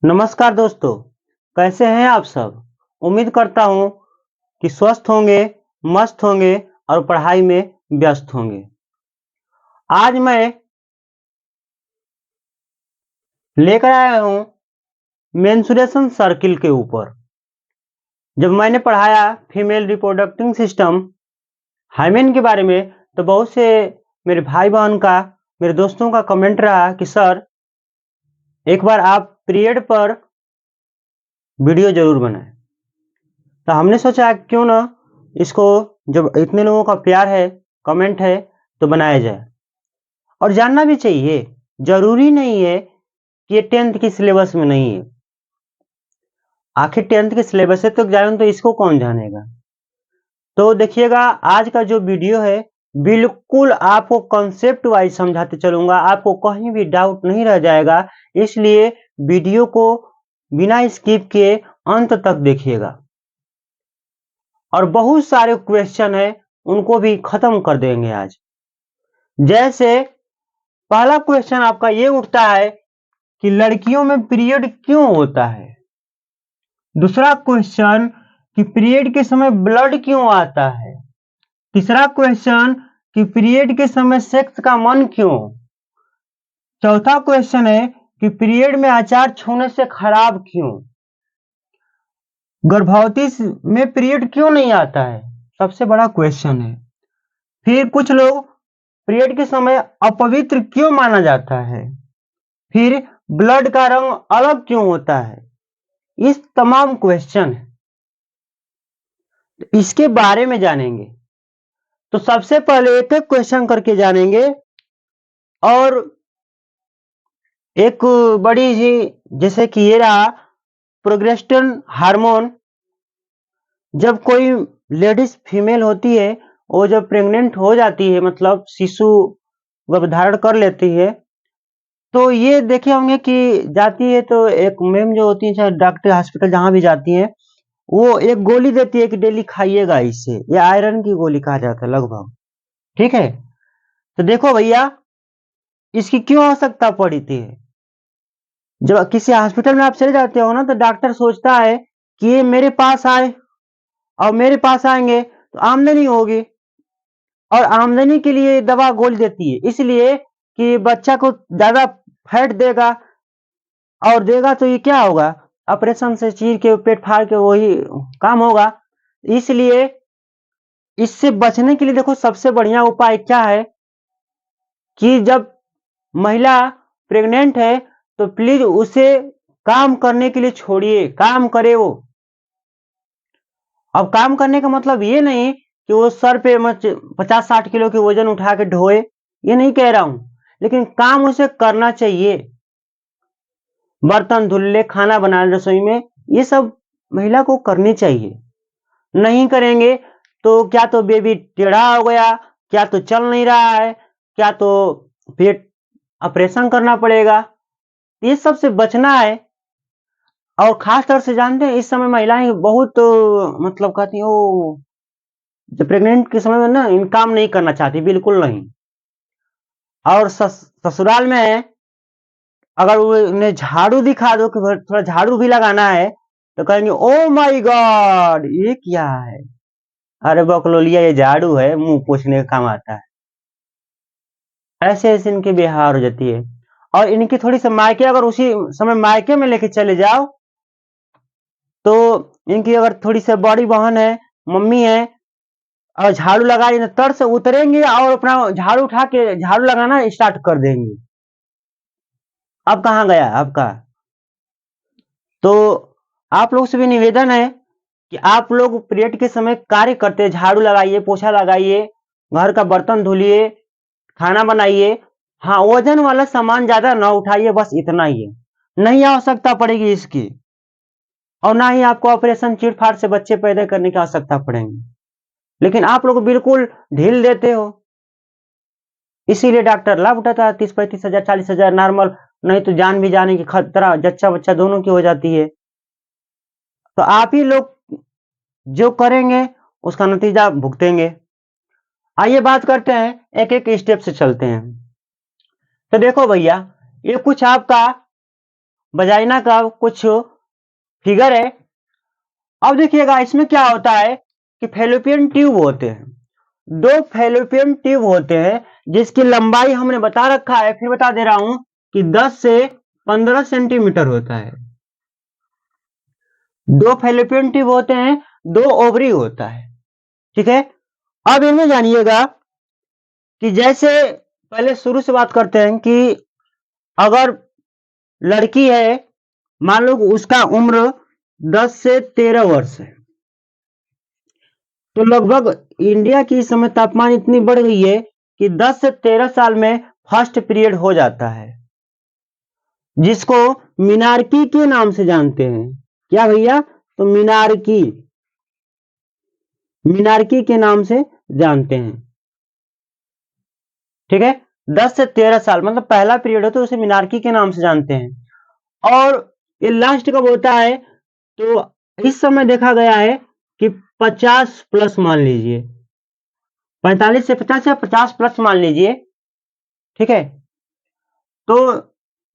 नमस्कार दोस्तों, कैसे हैं आप सब? उम्मीद करता हूँ कि स्वस्थ होंगे, मस्त होंगे और पढ़ाई में व्यस्त होंगे। आज मैं लेकर आया हूँ मेंस्ट्रुएशन सर्किल के ऊपर। जब मैंने पढ़ाया फीमेल रिप्रोडक्टिंव सिस्टम हाइमेन के बारे में, तो बहुत से मेरे भाई बहन का, मेरे दोस्तों का कमेंट रहा कि सर, एक बार आप पीरियड पर वीडियो जरूर बनाएं। तो हमने सोचा क्यों ना इसको, जब इतने लोगों का प्यार है, कमेंट है, तो बनाया जाए। और जानना भी चाहिए, जरूरी नहीं है कि ये 10th की सिलेबस में नहीं है। आखिर 10th के सिलेबस से तो जाने, तो इसको कौन जानेगा। तो देखिएगा, आज का जो वीडियो है बिल्कुल आपको कॉन्सेप्ट वाइज समझाते चलूंगा, आपको कहीं भी डाउट नहीं रह जाएगा। इसलिए वीडियो को बिना स्किप किए अंत तक देखिएगा। और बहुत सारे क्वेश्चन है, उनको भी खत्म कर देंगे आज। जैसे पहला क्वेश्चन आपका ये उठता है कि लड़कियों में पीरियड क्यों होता है। दूसरा क्वेश्चन कि पीरियड के समय ब्लड क्यों आता है। तीसरा क्वेश्चन कि पीरियड के समय सेक्स का मन क्यों। चौथा क्वेश्चन है कि पीरियड में अचार छूने से खराब क्यों। गर्भवती में पीरियड क्यों नहीं आता है, सबसे बड़ा क्वेश्चन है। फिर कुछ लोग पीरियड के समय अपवित्र क्यों माना जाता है। फिर ब्लड का रंग अलग क्यों होता है। इस तमाम क्वेश्चन इसके बारे में जानेंगे। तो सबसे पहले एक एक क्वेश्चन करके जानेंगे। और एक बड़ी ही, जैसे कि ये रहा प्रोजेस्टेरोन हार्मोन। जब कोई लेडीज फीमेल होती है, वो जब प्रेग्नेंट हो जाती है, मतलब शिशु गर्भधारण कर लेती है, तो ये देखे होंगे कि जाती है तो एक मैम जो होती है, चाहे डॉक्टर हॉस्पिटल जहां भी जाती है, वो एक गोली देती है कि डेली खाइएगा इसे। ये आयरन की गोली कहा जाता है लगभग। ठीक है, तो देखो भैया, इसकी क्यों आवश्यकता पड़ी थी। जब किसी हॉस्पिटल में आप चले जाते हो ना, तो डॉक्टर सोचता है कि ये मेरे पास आए, और मेरे पास आएंगे तो आमदनी होगी, और आमदनी के लिए दवा गोली देती है, इसलिए कि बच्चा को ज्यादा फैट देगा, और देगा तो ये क्या होगा, ऑपरेशन से चीर के पेट फाड़ के वही काम होगा। इसलिए इससे बचने के लिए देखो, सबसे बढ़िया उपाय क्या है कि जब महिला प्रेग्नेंट है, तो प्लीज उसे काम करने के लिए छोड़िए, काम करे वो। अब काम करने का मतलब ये नहीं कि वो सर पे 50-60 किलो के वजन उठा के ढोए, ये नहीं कह रहा हूं, लेकिन काम उसे करना चाहिए। बर्तन धुल ले, खाना बनाना रसोई में, ये सब महिला को करनी चाहिए। नहीं करेंगे तो क्या तो बेबी टेढ़ा हो गया, क्या तो चल नहीं रहा है, क्या तो पेट ऑपरेशन करना पड़ेगा। ये सब से बचना है। और खास तौर से जानते हैं, इस समय महिलाएं बहुत मतलब कहती हैं, वो जब प्रेग्नेंट के समय में ना, इन काम नहीं करना चाहती, बिल्कुल नहीं। और ससुराल में अगर उन्हें झाड़ू दिखा दो कि थोड़ा झाड़ू भी लगाना है, तो कहेंगे ओ माय गॉड, ये क्या है। अरे बकलोलिया, ये झाड़ू है, मुंह पोछने का काम आता है। ऐसे ऐसे इनके व्यवहार हो जाती है। और इनकी थोड़ी सी मायके, अगर उसी समय मायके में लेके चले जाओ, तो इनकी अगर थोड़ी सी बड़ी बहन है, मम्मी है, और झाड़ू लगा रही, तर से उतरेंगे और अपना झाड़ू उठा के झाड़ू लगाना स्टार्ट कर देंगे। अब कहाँ गया आपका। तो आप लोग से भी निवेदन है कि आप लोग पीरियड के समय कार्य करते हैं, झाड़ू लगाइए, पोछा लगाइए, घर का बर्तन धुलिए, खाना बनाइए। हाँ, वजन वाला सामान ज्यादा ना उठाइए, बस इतना ही है। नहीं आवश्यकता पड़ेगी इसकी, और ना ही आपको ऑपरेशन चीरफाड़ से बच्चे पैदा करने की आवश्यकता पड़ेगी। लेकिन आप लोग बिल्कुल ढील देते हो, इसीलिए डॉक्टर लाभ उठाता है। 30-35 हजार, 40 हजार नॉर्मल, नहीं तो जान भी जाने की खतरा, जच्चा बच्चा दोनों की हो जाती है। तो आप ही लोग जो करेंगे उसका नतीजा भुगतेंगे। आइए बात करते हैं, एक एक स्टेप से चलते हैं। तो देखो भैया, ये कुछ आपका वजाइना का कुछ फिगर है। अब देखिएगा इसमें क्या होता है कि फैलोपियन ट्यूब होते हैं, 2 फैलोपियन ट्यूब होते हैं जिसकी लंबाई हमने बता रखा है, फिर बता दे रहा हूं कि 10 से 15 सेंटीमीटर होता है। 2 फैलोपियन ट्यूब होते हैं, 2 ओवरी होता है, ठीक है। अब इनमें जानिएगा कि जैसे पहले शुरू से बात करते हैं कि अगर लड़की है, मान लो उसका उम्र 10 से 13 वर्ष है, तो लगभग इंडिया की इस समय तापमान इतनी बढ़ गई है कि 10 से 13 साल में फर्स्ट पीरियड हो जाता है, जिसको मीनार्की के नाम से जानते हैं। क्या भैया? तो मीनार्की, मीनार्की के नाम से जानते हैं, ठीक है। 10 से 13 साल मतलब पहला पीरियड हो तो उसे मीनार्की के नाम से जानते हैं। और ये लास्ट कब होता है? तो इस समय देखा गया है कि 50 प्लस मान लीजिए, 45 से 50 या 50 प्लस मान लीजिए, ठीक है। तो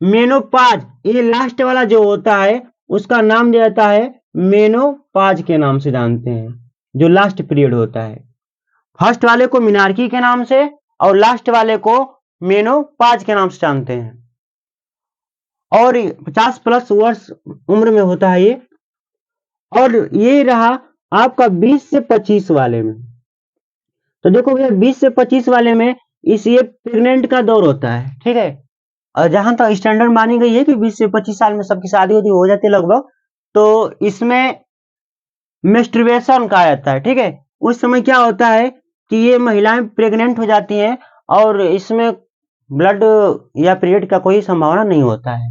मेनोपाज, ये लास्ट वाला जो होता है उसका नाम दिया जाता है मेनोपाज के नाम से जानते हैं, जो लास्ट पीरियड होता है। फर्स्ट वाले को मीनार्की के नाम से और लास्ट वाले को मेनोपाज के नाम से जानते हैं। और 50 प्लस वर्ष उम्र में होता है ये। और ये रहा आपका 20 से 25 वाले में। तो देखो भैया 20 से 25 वाले में इस ये प्रेग्नेंट का दौर होता है, ठीक है। और जहां तक स्टैंडर्ड मानी गई है कि 20 से 25 साल में सबकी शादी हो जाती है लगभग, तो इसमें मेस्टरबेशन कहा जाता है, ठीक है। उस समय क्या होता है कि ये महिलाएं प्रेग्नेंट हो जाती हैं और इसमें ब्लड या पीरियड का कोई संभावना नहीं होता है।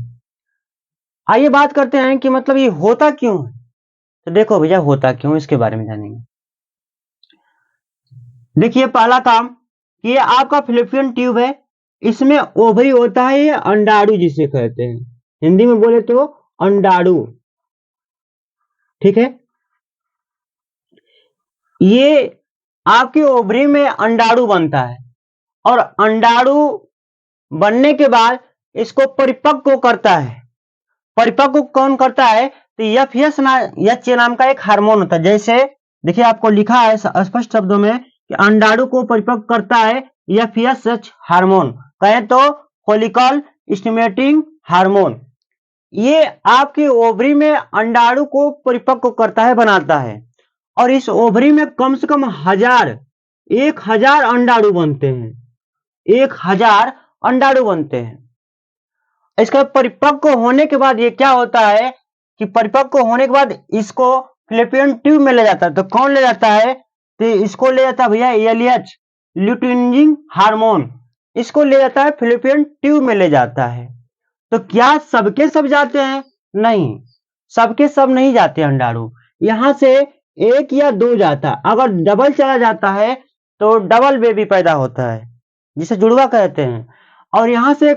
आइए बात करते हैं कि मतलब ये होता क्यों है। तो देखो भैया होता क्यों, इसके बारे में जानेंगे। देखिए पहला काम, ये आपका फिलिपियन ट्यूब है, इसमें ओवरी होता है, ये अंडाणु जिसे कहते हैं, हिंदी में बोले तो अंडाणु, ठीक है। ये आपके ओवरी में अंडाणु बनता है और अंडाणु बनने के बाद इसको परिपक्व करता है। परिपक्व कौन करता है? तो एफ नाम का एक हार्मोन होता है। जैसे देखिए आपको लिखा है स्पष्ट शब्दों में कि अंडाणु को परिपक्व करता है एफ हार्मोन, कहें तो फॉलिकल स्टिमुलेटिंग हार्मोन। ये आपके ओवरी में अंडाणु को परिपक्व करता है, बनाता है। और इस ओवरी में कम से कम 1000 अंडाणु बनते हैं, 1000 अंडाणु बनते हैं। इसका परिपक्व होने के बाद ये क्या होता है कि परिपक्व होने के बाद इसको फिलिपियन ट्यूब में ले जाता है। तो कौन ले जाता है? तो इसको ले जाता है भैया एलएच, ल्यूटिनिजिंग हार्मोन, इसको ले जाता है फिलिपियन ट्यूब में ले जाता है। तो क्या सबके सब जाते हैं? नहीं, सबके सब नहीं जाते अंडाणु, यहां से 1 या 2 जाता है। अगर डबल चला जाता है तो डबल बेबी पैदा होता है, जिसे जुड़वा कहते हैं। और यहां से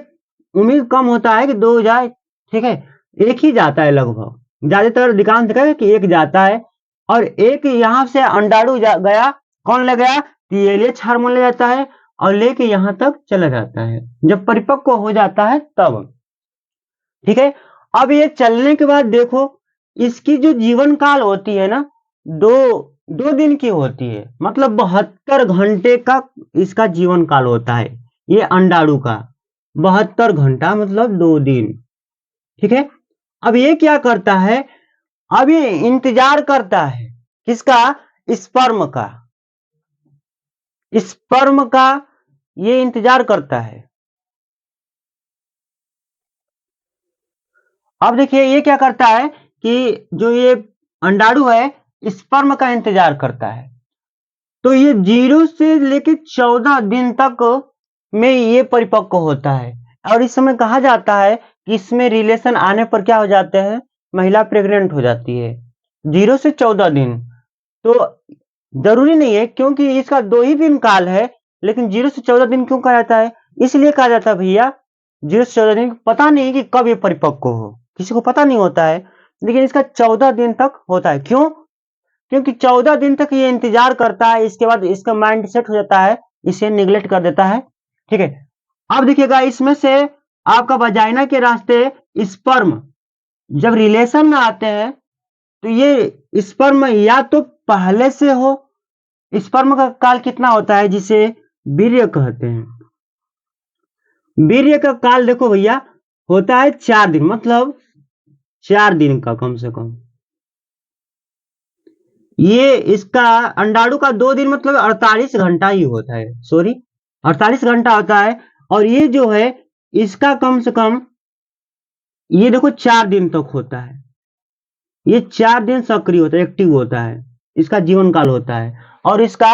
उम्मीद कम होता है कि 2 जाए, ठीक है। एक ही जाता है लगभग, ज्यादातर अधिकांश देखा है कि एक जाता है। और एक यहां से अंडाणु गया, कौन ले गया? एलएच हार्मोन ले जाता है और लेके यहां तक चला जाता है जब परिपक्व हो जाता है तब, ठीक है। अब ये चलने के बाद देखो इसकी जो जीवन काल होती है ना, 2 दिन की होती है, मतलब 72 घंटे का इसका जीवन काल होता है, ये अंडाणु का 72 घंटा मतलब 2 दिन, ठीक है। अब ये क्या करता है? अब ये इंतजार करता है किसका? स्पर्म का, स्पर्म का ये इंतजार करता है। अब देखिए ये क्या करता है कि जो ये अंडाणु है स्पर्म का इंतजार करता है। तो ये 0 से लेके 14 दिन तक में ये परिपक्व होता है। और इस समय कहा जाता है कि इसमें रिलेशन आने पर क्या हो जाते हैं? महिला प्रेग्नेंट हो जाती है 0 से 14 दिन। तो जरूरी नहीं है, क्योंकि इसका 2 ही दिन काल है, लेकिन 0 से 14 दिन क्यों कहा जाता है? इसलिए कहा जाता है भैया 0 से 14 दिन, पता नहीं कि कब ये परिपक्व हो, किसी को पता नहीं होता है, लेकिन इसका 14 दिन तक होता है। क्यों? क्योंकि 14 दिन तक ये इंतजार करता है, इसके बाद इसका माइंड सेट हो जाता है, इसे निगलेक्ट कर देता है, ठीक है। अब देखिएगा इसमें से आपका वजाइना के रास्ते स्पर्म जब रिलेशन में आते हैं तो ये स्पर्म या तो पहले से हो, स्पर्म का काल कितना होता है जिसे वीर्य कहते हैं। वीर्य का काल देखो भैया होता है 4 दिन, मतलब 4 दिन का कम से कम। ये इसका अंडाणु का 2 दिन मतलब 48 घंटा ही होता है, सॉरी 48 घंटा होता है। और ये जो है इसका कम से कम ये देखो 4 दिन तक होता है, ये 4 दिन सक्रिय होता है, एक्टिव होता है, इसका जीवन काल होता है। और इसका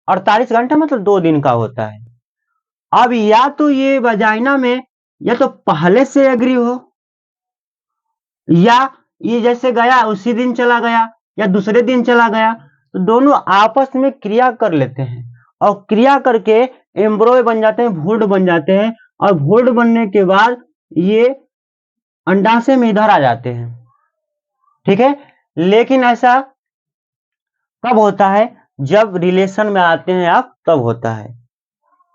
48 घंटा मतलब 2 दिन का होता है। अब या तो ये वजाइना में या तो पहले से एग्री हो, या ये जैसे गया उसी दिन चला गया या दूसरे दिन चला गया, तो दोनों आपस में क्रिया कर लेते हैं और क्रिया करके एम्ब्रॉय बन जाते हैं, भ्रूण बन जाते हैं। और भ्रूण बनने के बाद ये अंडाशय में इधर आ जाते हैं, ठीक है। लेकिन ऐसा कब होता है, जब रिलेशन में आते हैं आप, तब होता है।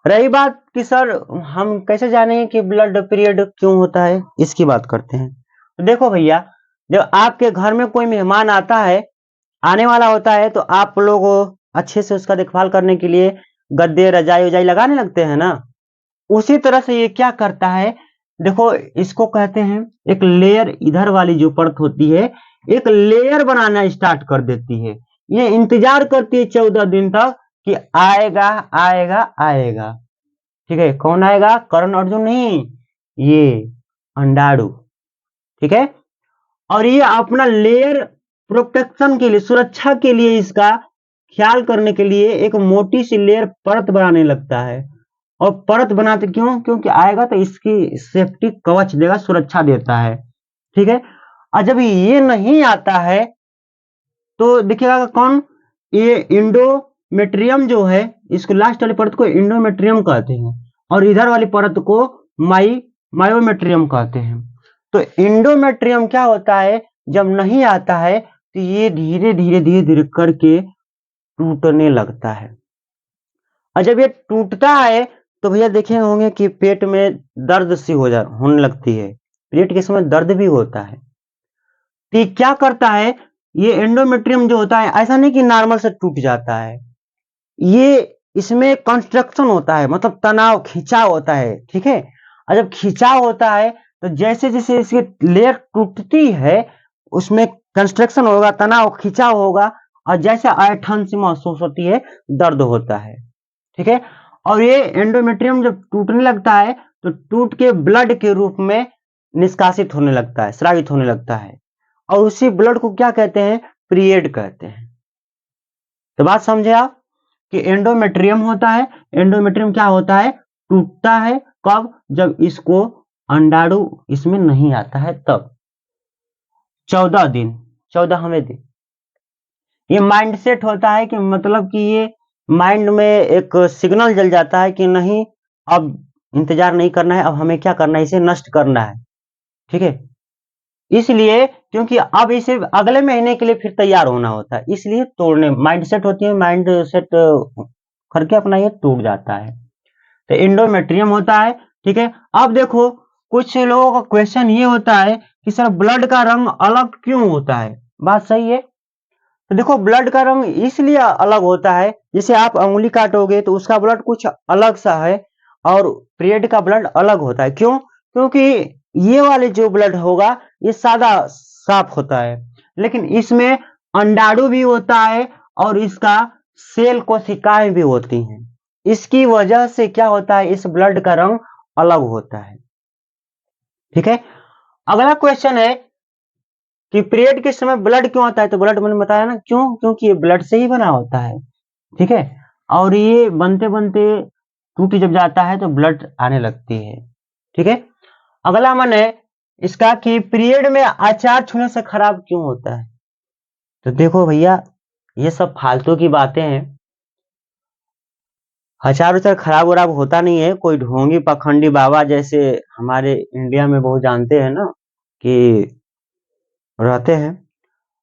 रही बात कि सर हम कैसे जानेंगे कि ब्लड पीरियड क्यों होता है, इसकी बात करते हैं। तो देखो भैया, जब आपके घर में कोई मेहमान आता है, आने वाला होता है, तो आप लोग अच्छे से उसका देखभाल करने के लिए गद्दे रजाई उजाई लगाने लगते हैं ना। उसी तरह से ये क्या करता है, देखो इसको कहते हैं एक लेयर, इधर वाली जो परत होती है एक लेयर बनाना स्टार्ट कर देती है। ये इंतजार करती है 14 दिन तक कि आएगा आएगा आएगा, ठीक है। कौन आएगा, कर्ण अर्जुन नहीं, ये अंडाणु, ठीक है। और ये अपना लेयर प्रोटेक्शन के लिए, सुरक्षा के लिए, इसका ख्याल करने के लिए एक मोटी सी लेयर परत बनाने लगता है। और परत बनाते क्यों, क्योंकि आएगा तो इसकी सेफ्टी कवच देगा, सुरक्षा देता है, ठीक है। और जब ये नहीं आता है तो देखिएगा कौन, ये इंडोमेट्रियम जो है, इसको लास्ट वाली परत को इंडोमेट्रियम कहते हैं और इधर वाली परत को मायोमेट्रियम कहते हैं। तो इंडोमेट्रियम क्या होता है, जब नहीं आता है तो ये धीरे धीरे धीरे धीरे करके टूटने लगता है। और जब ये टूटता है तो भैया देखे होंगे कि पेट में दर्द सी होने लगती है, पेट के समय दर्द भी होता है। तो ये क्या करता है, ये एंडोमेट्रियम जो होता है ऐसा नहीं कि नॉर्मल से टूट जाता है, ये इसमें कंस्ट्रक्शन होता है, मतलब तनाव खिंचाव होता है, ठीक है। और जब खिंचाव होता है तो जैसे जैसे इसकी लेयर टूटती है उसमें कंस्ट्रक्शन होगा, तनाव खिंचाव होगा, और जैसे ऐंठन सी महसूस होती है, दर्द होता है, ठीक है। और ये एंडोमेट्रियम जब टूटने लगता है तो टूट के ब्लड के रूप में निष्कासित होने लगता है, स्रावित होने लगता है। और उसी ब्लड को क्या कहते हैं, पीरियड कहते हैं। तो बात समझे आप कि एंडोमेट्रियम होता है, एंडोमेट्रियम क्या होता है, टूटता है कब, जब इसको अंडाणु इसमें नहीं आता है तब 14 दिन, 14वें दिन। ये माइंड सेट होता है कि मतलब कि ये माइंड में एक सिग्नल जल जाता है कि नहीं, अब इंतजार नहीं करना है, अब हमें क्या करना है, इसे नष्ट करना है, ठीक है। इसलिए क्योंकि अब इसे अगले महीने के लिए फिर तैयार होना होता है, इसलिए तोड़ने माइंड सेट होती है, माइंड सेट करके अपना ये टूट जाता है। तो इंडोमेट्रियम होता है, ठीक है। अब देखो कुछ लोगों का क्वेश्चन ये होता है कि सर ब्लड का रंग अलग क्यों होता है, बात सही है। तो देखो ब्लड का रंग इसलिए अलग होता है, जैसे आप अंगुली काटोगे तो उसका ब्लड कुछ अलग सा है और पीरियड का ब्लड अलग होता है। क्यों, क्योंकि ये वाले जो ब्लड होगा ये सादा साफ होता है, लेकिन इसमें अंडाणु भी होता है और इसका सेल कोशिकाएं भी होती हैं। इसकी वजह से क्या होता है, इस ब्लड का रंग अलग होता है, ठीक है। अगला क्वेश्चन है कि पीरियड के समय ब्लड क्यों आता है, तो ब्लड मैंने बताया ना क्यों, क्योंकि ये ब्लड से ही बना होता है, ठीक है। और ये बनते बनते टूट जब जाता है तो ब्लड आने लगती है, ठीक है। अगला मन है इसका कि पीरियड में अचार छूने से खराब क्यों होता है। तो देखो भैया ये सब फालतू की बातें हैं, अचार उचार खराब वराब होता नहीं है। कोई ढोंगी पखंडी बाबा जैसे हमारे इंडिया में बहुत जानते हैं ना कि रहते हैं,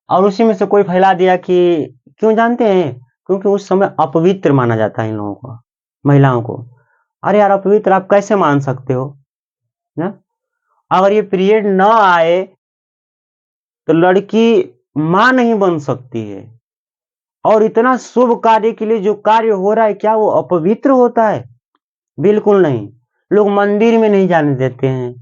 और उसी में से कोई फैला दिया कि, क्यों जानते हैं, क्योंकि उस समय अपवित्र माना जाता है इन लोगों को, महिलाओं को। अरे यार अपवित्र आप कैसे मान सकते हो ना, अगर ये पीरियड न आए तो लड़की माँ नहीं बन सकती है। और इतना शुभ कार्य के लिए जो कार्य हो रहा है, क्या वो अपवित्र होता है? बिल्कुल नहीं। लोग मंदिर में नहीं जाने देते हैं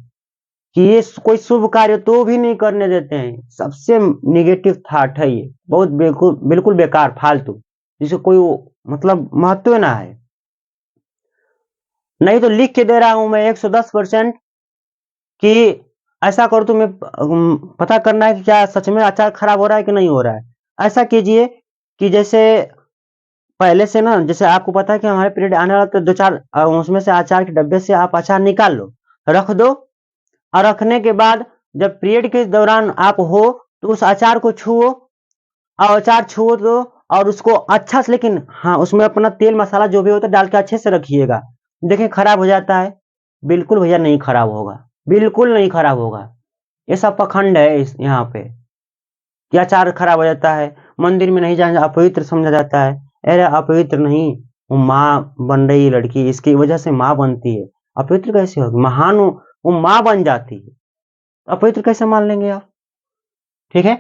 कि ये कोई शुभ कार्य तो भी नहीं करने देते हैं। सबसे निगेटिव थॉट है ये, बहुत बिल्कुल बिल्कुल बेकार, फालतू, जिसे कोई मतलब महत्व ना है। नहीं तो लिख के दे रहा हूं मैं 110% कि ऐसा करो, तुम्हें पता करना है कि क्या सच में अचार खराब हो रहा है कि नहीं हो रहा है। ऐसा कीजिए कि जैसे पहले से ना, जैसे आपको पता है कि हमारे पीरियड आने वाला, तो दो चार उसमें से अचार के डब्बे से आप अचार निकाल लो, रख दो। और रखने के बाद जब पीरियड के दौरान आप हो तो उस अचार को छुओ, और अचार छुओ तो, और उसको अच्छा से, लेकिन हाँ उसमें अपना तेल मसाला जो भी होता है डाल के अच्छे से रखिएगा। देखिए खराब हो जाता है? बिल्कुल भैया नहीं खराब होगा, बिल्कुल नहीं खराब होगा। ये सब पखंड है इस यहाँ पे कि अचार खराब हो जाता है, मंदिर में नहीं जाना अपवित्र समझा जाता है। अरे अपवित्र नहीं, वो माँ बन रही लड़की, इसकी वजह से माँ बनती है। अपवित्र कैसे होगी? महान वो माँ बन जाती है, अपवित्र कैसे मान लेंगे आप? ठीक है,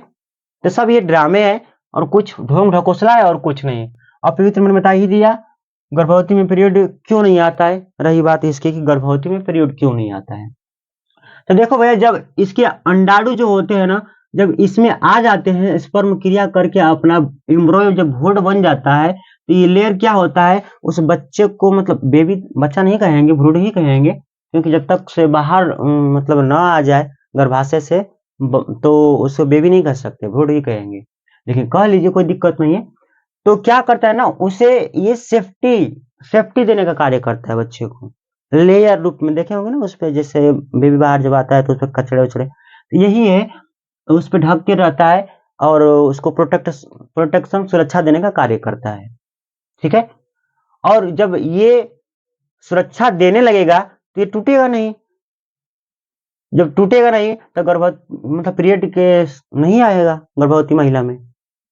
तो सब ये ड्रामे है और कुछ ढोंग ढकोसला है और कुछ नहीं। अपवित्र मैंने बता ही दिया। गर्भवती में पीरियड क्यों नहीं आता है, रही बात इसकी कि गर्भवती में पीरियड क्यों नहीं आता है। तो देखो भैया, जब इसके अंडाणु जो होते हैं ना, जब इसमें आ जाते हैं, स्पर्म क्रिया करके अपना एम्ब्रॉय जब भ्रूण बन जाता है, तो ये लेयर क्या होता है, उस बच्चे को, मतलब बेबी, बच्चा नहीं कहेंगे, भ्रूण ही कहेंगे, क्योंकि जब तक से बाहर मतलब ना आ जाए गर्भाशय से, तो उसको बेबी नहीं कह सकते, भ्रूण ही कहेंगे। लेकिन कह लीजिए, कोई दिक्कत नहीं है। तो क्या करता है ना, उसे ये सेफ्टी सेफ्टी देने का कार्य करता है बच्चे को। लेयर रूप में देखे होंगे ना, उस पे जैसे बेबी बाहर जब आता है तो उस पर कचड़े उचड़े, तो यही है, उस पे ढक के रहता है और उसको प्रोटेक्शन सुरक्षा देने का कार्य करता है। ठीक है, और जब ये सुरक्षा देने लगेगा तो ये टूटेगा नहीं। जब टूटेगा नहीं तो मतलब पीरियड के नहीं आएगा गर्भवती महिला में।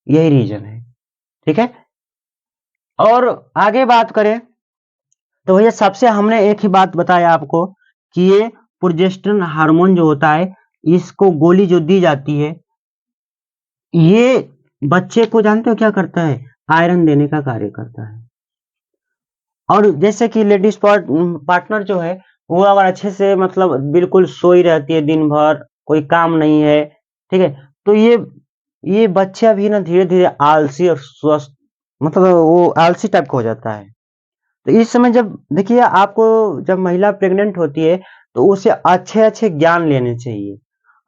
यही रीजन है। ठीक है, और आगे बात करें तो भैया, सबसे हमने एक ही बात बताया आपको कि ये प्रोजेस्टेरोन हार्मोन जो होता है, इसको गोली जो दी जाती है, ये बच्चे को जानते हो क्या करता है? आयरन देने का कार्य करता है। और जैसे कि लेडीज पार्टनर जो है, वो अगर अच्छे से, मतलब बिल्कुल सोई रहती है दिन भर, कोई काम नहीं है, ठीक है, तो ये बच्चा भी ना धीरे धीरे आलसी और स्वस्थ, मतलब वो आलसी टाइप का हो जाता है। तो इस समय जब देखिए, आपको जब महिला प्रेग्नेंट होती है तो उसे अच्छे अच्छे ज्ञान लेने चाहिए,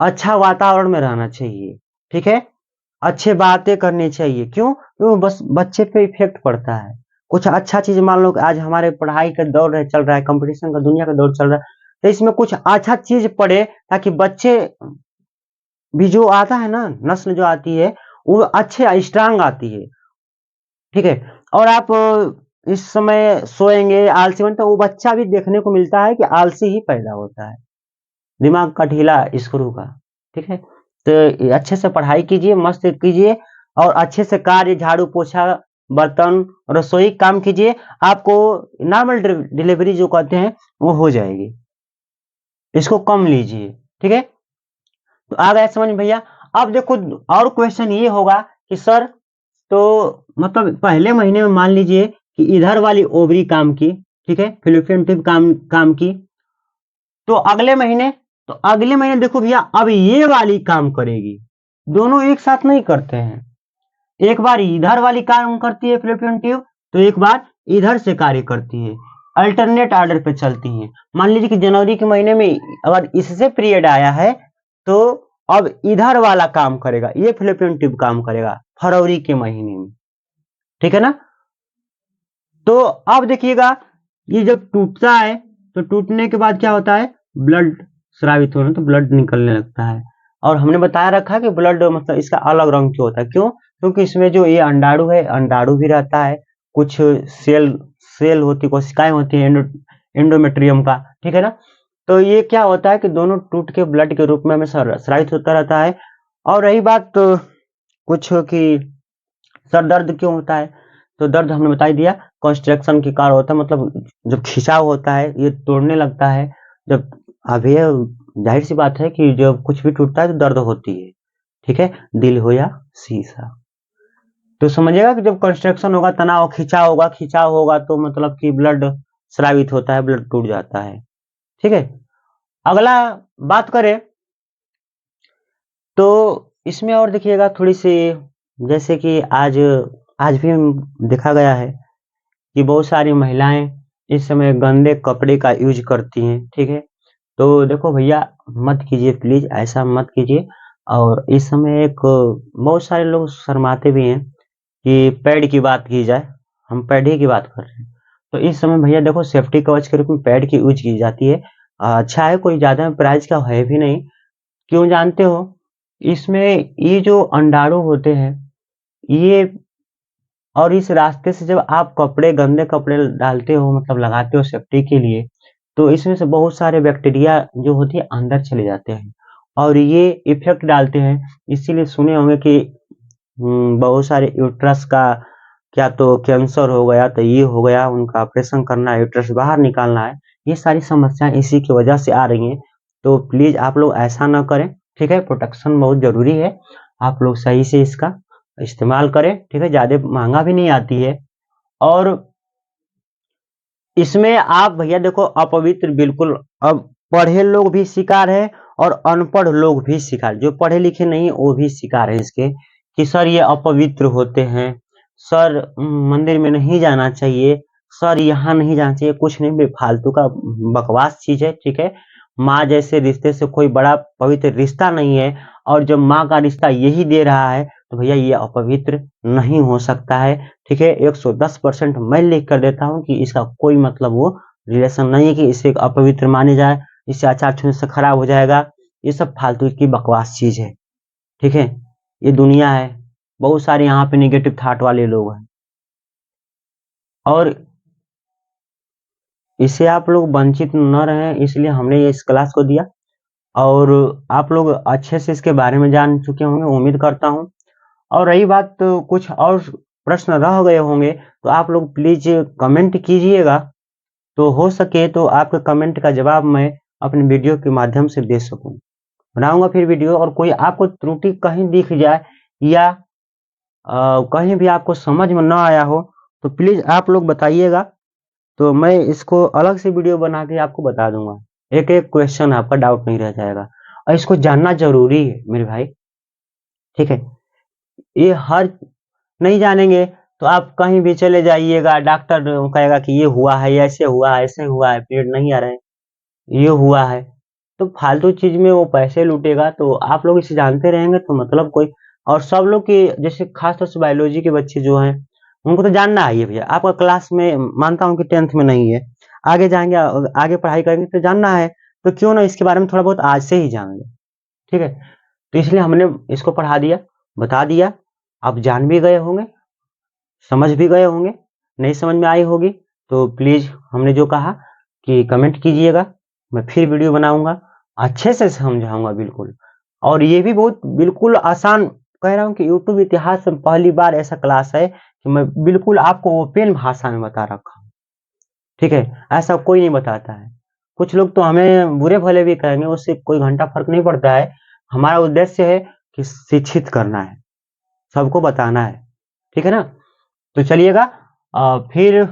अच्छा वातावरण में रहना चाहिए। ठीक है, अच्छे बातें करनी चाहिए। क्यों? क्यों? बस बच्चे पे इफेक्ट पड़ता है। कुछ अच्छा चीज, मान लो कि आज हमारे पढ़ाई का दौर है, चल रहा है, कंपटीशन का दुनिया का दौर चल रहा है, तो इसमें कुछ अच्छा चीज पढ़े, ताकि बच्चे भी, जो आता है ना, नस्ल जो आती है, वो अच्छे स्ट्रांग आती है। ठीक है, और आप इस समय सोएंगे, आलसी बनते, वो बच्चा भी देखने को मिलता है कि आलसी ही पैदा होता है, दिमाग का ढीला स्क्रू का। ठीक है, तो अच्छे से पढ़ाई कीजिए, मस्त कीजिए, और अच्छे से कार्य, झाड़ू पोछा, बर्तन, रसोई काम कीजिए, आपको नॉर्मल डिलीवरी जो कहते हैं वो हो जाएगी। इसको कम लीजिए। ठीक है, तो आ गया समझ में भैया? अब देखो, और क्वेश्चन ये होगा कि सर, तो मतलब पहले महीने में मान लीजिए कि इधर वाली ओवरी काम की, ठीक है, फिलिपियन ट्यूब काम काम की, तो अगले महीने देखो भैया, अब ये वाली काम करेगी। दोनों एक साथ नहीं करते हैं, एक बार इधर वाली काम करती है फिलिपियन ट्यूब, तो एक बार इधर से कार्य करती है, अल्टरनेट ऑर्डर पे चलती है। मान लीजिए कि जनवरी के महीने में अगर इससे पीरियड आया है, तो अब इधर वाला काम करेगा, ये फिलिपियन ट्यूब काम करेगा फरवरी के महीने में। ठीक है ना? तो अब देखिएगा, ये जब टूटता है तो टूटने के बाद क्या होता है, ब्लड स्रावित होना, तो ब्लड निकलने लगता है। और हमने बताया रखा है कि ब्लड मतलब इसका अलग रंग क्यों होता है, क्यों? क्योंकि इसमें जो ये अंडाणु है, अंडाणु भी रहता है, कुछ सेल सेल होती, कोशिकाएं होती है एंडोमेट्रियम का। ठीक है ना? तो ये क्या होता है कि दोनों टूट के ब्लड के रूप में हमें स्रावित होता रहता है। और रही बात तो कुछ कि सर दर्द क्यों होता है, तो दर्द हमने बता ही दिया, कंस्ट्रक्शन के कारण होता है, मतलब जब खिंचाव होता है, ये तोड़ने लगता है। जब अब ये जाहिर सी बात है कि जब कुछ भी टूटता है तो दर्द होती है। ठीक है, दिल हो या शीशा। तो समझिएगा कि जब कंस्ट्रक्शन होगा, तनाव खिंचाव होगा तो मतलब कि ब्लड स्रावित होता है, ब्लड टूट जाता है। ठीक है, अगला बात करें तो इसमें और देखिएगा थोड़ी सी, जैसे कि आज आज भी देखा गया है कि बहुत सारी महिलाएं इस समय गंदे कपड़े का यूज करती हैं। ठीक है, तो देखो भैया, मत कीजिए प्लीज, ऐसा मत कीजिए। और इस समय एक बहुत सारे लोग शर्माते भी हैं कि पैड की बात की जाए, हम पैड ही की बात कर रहे हैं। तो इस समय भैया देखो, सेफ्टी कवच के रूप में पैड की यूज की जाती है। अच्छा है, कोई ज्यादा प्राइस का है भी नहीं। क्यों जानते हो? इसमें ये जो अंडाणु होते हैं, ये और इस रास्ते से जब आप कपड़े, गंदे कपड़े डालते हो, मतलब लगाते हो सेफ्टी के लिए, तो इसमें से बहुत सारे बैक्टीरिया जो होती है अंदर चले जाते हैं और ये इफेक्ट डालते हैं। इसीलिए सुने होंगे कि बहुत सारे यूट्रस का क्या तो कैंसर हो गया, तो ये हो गया, उनका ऑपरेशन करना है, यूट्रस बाहर निकालना है। ये सारी समस्याएं इसी की वजह से आ रही हैं। तो प्लीज आप लोग ऐसा ना करें। ठीक है, प्रोटेक्शन बहुत जरूरी है, आप लोग सही से इसका इस्तेमाल करें। ठीक है, ज्यादा महंगा भी नहीं आती है। और इसमें आप भैया देखो, अपवित्र बिल्कुल, अब पढ़े लोग भी शिकार है और अनपढ़ लोग भी शिकार, जो पढ़े लिखे नहीं वो भी शिकार है इसके, कि सर ये अपवित्र होते हैं, सर मंदिर में नहीं जाना चाहिए, सर यहाँ नहीं जाना चाहिए। कुछ नहीं, बेफालतू का बकवास चीज है। ठीक है, माँ जैसे रिश्ते से कोई बड़ा पवित्र रिश्ता नहीं है, और जब माँ का रिश्ता यही दे रहा है तो भैया ये अपवित्र नहीं हो सकता है। ठीक है, 110% मैं लिख कर देता हूँ कि इसका कोई मतलब वो रिलेशन नहीं है कि इसे अपवित्र माने जाए, इससे आचार छूने से खराब हो जाएगा। ये सब फालतू की बकवास चीज है। ठीक है, ये दुनिया है, बहुत सारे यहाँ पे निगेटिव थॉट वाले लोग हैं, और इससे आप लोग वंचित न रहें, इसलिए हमने ये इस क्लास को दिया। और आप लोग अच्छे से इसके बारे में जान चुके होंगे, उम्मीद करता हूँ। और रही बात तो कुछ और प्रश्न रह गए होंगे तो आप लोग प्लीज कमेंट कीजिएगा, तो हो सके तो आपके कमेंट का जवाब मैं अपने वीडियो के माध्यम से दे सकूं। बनाऊंगा फिर वीडियो, और कोई आपको त्रुटि कहीं दिख जाए या कहीं भी आपको समझ में ना आया हो तो प्लीज आप लोग बताइएगा, तो मैं इसको अलग से वीडियो बना के आपको बता दूंगा। एक एक क्वेश्चन आपका डाउट नहीं रह जाएगा, और इसको जानना जरूरी है मेरे भाई। ठीक है, ये हर नहीं जानेंगे तो आप कहीं भी चले जाइएगा, डॉक्टर कहेगा कि ये हुआ है, ऐसे हुआ है, ऐसे हुआ है, पीरियड नहीं आ रहे हैं, ये हुआ है, तो फालतू चीज में वो पैसे लूटेगा। तो आप लोग इसे जानते रहेंगे तो मतलब कोई, और सब लोग की, जैसे खास तौर से बायोलॉजी के बच्चे जो हैं उनको तो जानना है ये भैया। आपका क्लास में मानता हूँ कि 10th में नहीं है, आगे जाएंगे, आगे पढ़ाई करेंगे तो जानना है, तो क्यों ना इसके बारे में थोड़ा बहुत आज से ही जान ले। ठीक है, तो इसलिए हमने इसको पढ़ा दिया, बता दिया, आप जान भी गए होंगे, समझ भी गए होंगे। नहीं समझ में आई होगी तो प्लीज हमने जो कहा कि कमेंट कीजिएगा, मैं फिर वीडियो बनाऊंगा, अच्छे से समझाऊंगा बिल्कुल। और ये भी बहुत बिल्कुल आसान कह रहा हूँ कि यूट्यूब इतिहास में पहली बार ऐसा क्लास है कि मैं बिल्कुल आपको ओपन भाषा में बता रखा हूँ। ठीक है, ऐसा कोई नहीं बताता है। कुछ लोग तो हमें बुरे भले भी कहेंगे, उससे कोई घंटा फर्क नहीं पड़ता है। हमारा उद्देश्य है कि शिक्षित करना है, सबको बताना है। ठीक है ना, तो चलिएगा, फिर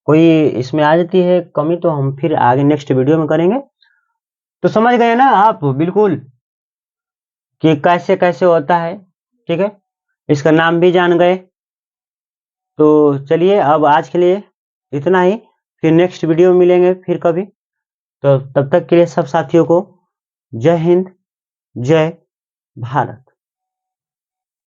कोई इसमें आ जाती है कमी तो हम फिर आगे नेक्स्ट वीडियो में करेंगे। तो समझ गए ना आप बिल्कुल कि कैसे कैसे होता है। ठीक है, इसका नाम भी जान गए। तो चलिए, अब आज के लिए इतना ही, फिर नेक्स्ट वीडियो में मिलेंगे फिर कभी। तो तब तक के लिए सब साथियों को जय हिंद, जय भारत।